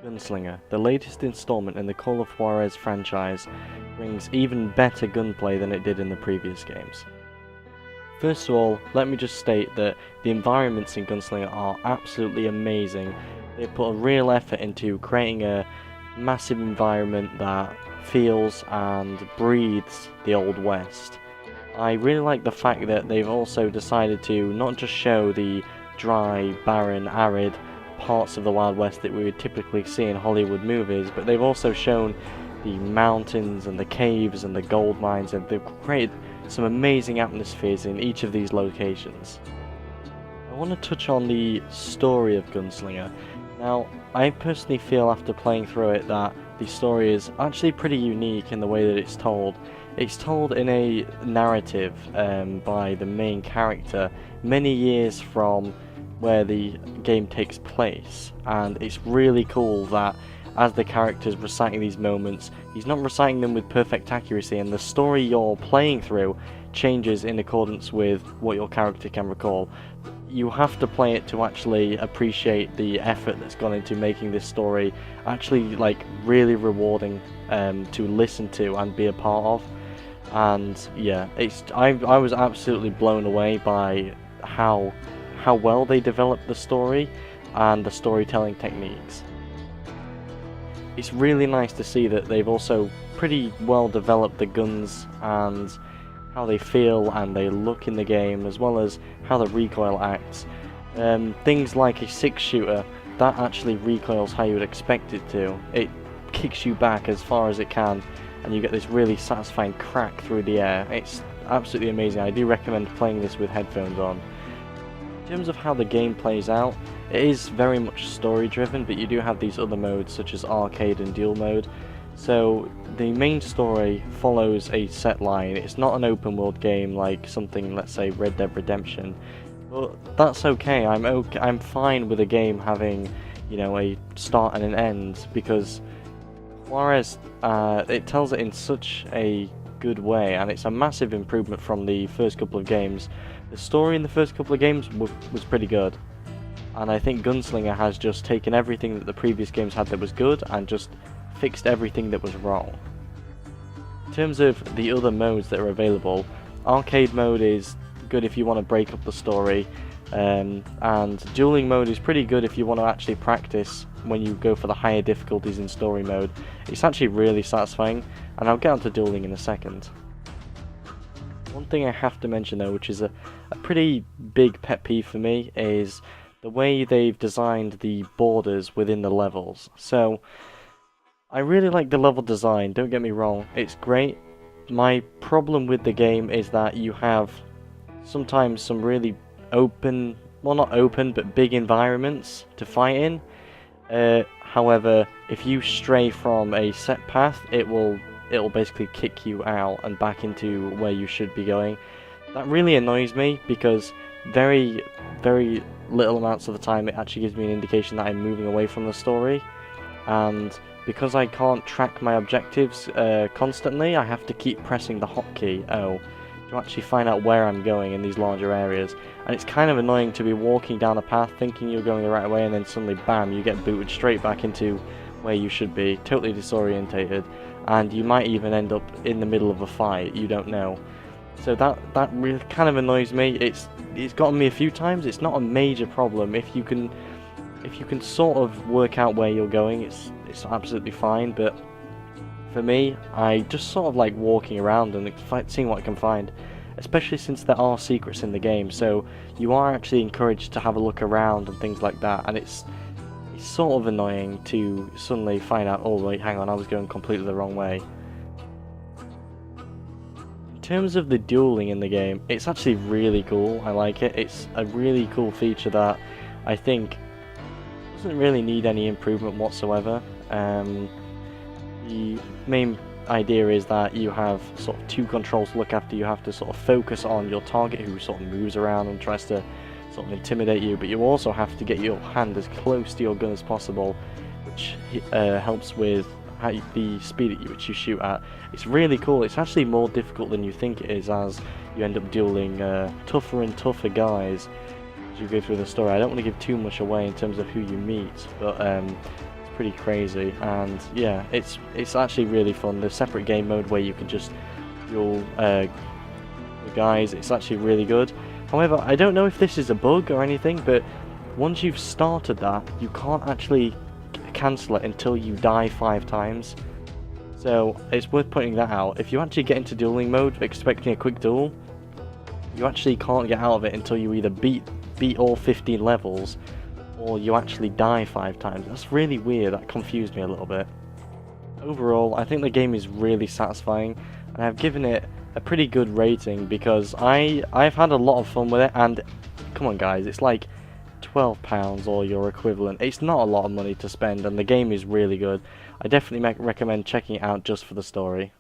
Gunslinger, the latest installment in the Call of Juarez franchise, brings even better gunplay than it did in the previous games. First of all, let me just state that the environments in Gunslinger are absolutely amazing. They put a real effort into creating a massive environment that feels and breathes the Old West. I really like the fact that they've also decided to not just show the dry, barren, arid parts of the Wild West that we would typically see in Hollywood movies, but they've also shown the mountains and the caves and the gold mines, and they've created some amazing atmospheres in each of these locations. I want to touch on the story of Gunslinger. Now, I personally feel after playing through it that the story is actually pretty unique in the way that it's told. It's told in a narrative by the main character many years from where the game takes place, and it's really cool that as the character's reciting these moments, he's not reciting them with perfect accuracy, and the story you're playing through changes in accordance with what your character can recall. You have to play it to actually appreciate the effort that's gone into making this story actually really rewarding to listen to and be a part of. And yeah, I was absolutely blown away by how well they developed the story and the storytelling techniques. It's really nice to see that they've also pretty well developed the guns and how they feel and they look in the game, as well as how the recoil acts. Things like a 6-shooter, that actually recoils how you would expect it to. It kicks you back as far as it can, and you get this really satisfying crack through the air. It's absolutely amazing. I do recommend playing this with headphones on. In terms of how the game plays out, it is very much story driven, but you do have these other modes such as arcade and duel mode. So the main story follows a set line. It's not an open world game like something, let's say, Red Dead Redemption, but that's okay. I'm fine with a game having, a start and an end, because Juarez, it tells it in such a good way, and it's a massive improvement from the first couple of games. The story in the first couple of games was pretty good, and I think Gunslinger has just taken everything that the previous games had that was good and just fixed everything that was wrong. In terms of the other modes that are available, arcade mode is good if you want to break up the story, and dueling mode is pretty good if you want to actually practice when you go for the higher difficulties in story mode. It's actually really satisfying, and I'll get onto dueling in a second. One thing I have to mention though, which is a pretty big pet peeve for me, is the way they've designed the borders within the levels. So I really like the level design, don't get me wrong, it's great. My problem with the game is that you have sometimes some really open, well, not open, but big environments to fight in. However, if you stray from a set path, it will basically kick you out and back into where you should be going. That really annoys me, because very, very little amounts of the time it actually gives me an indication that I'm moving away from the story, and because I can't track my objectives constantly, I have to keep pressing the hotkey O to actually find out where I'm going in these larger areas. And it's kind of annoying to be walking down a path thinking you're going the right way, and then suddenly bam, you get booted straight back into where you should be, totally disorientated, and you might even end up in the middle of a fight, you don't know. So that really kind of annoys me. It's gotten me a few times. It's not a major problem if you can sort of work out where you're going. It's absolutely fine, but for me, I just sort of like walking around and seeing what I can find, especially since there are secrets in the game, so you are actually encouraged to have a look around and things like that, and it's sort of annoying to suddenly find out, oh wait, hang on, I was going completely the wrong way. In terms of the dueling in the game, it's actually really cool. I like it. It's a really cool feature that I think doesn't really need any improvement whatsoever. The main idea is that you have sort of two controls to look after. You have to sort of focus on your target, who sort of moves around and tries to sort of intimidate you, but you also have to get your hand as close to your gun as possible, which helps with the speed at which you shoot at. It's really cool. It's actually more difficult than you think it is, as you end up dueling tougher and tougher guys as you go through the story. I don't want to give too much away in terms of who you meet, but it's pretty crazy, and yeah, it's actually really fun. The separate game mode where you can just duel the guys, it's actually really good. However, I don't know if this is a bug or anything, but once you've started that, you can't actually cancel it until you die 5 times. So it's worth pointing that out. If you actually get into dueling mode expecting a quick duel, you actually can't get out of it until you either beat all 15 levels, or you actually die 5 times. That's really weird, that confused me a little bit. Overall, I think the game is really satisfying, and I've given it a pretty good rating because I've had a lot of fun with it, and come on guys, it's like £12 or your equivalent. It's not a lot of money to spend, and the game is really good. I definitely recommend checking it out just for the story.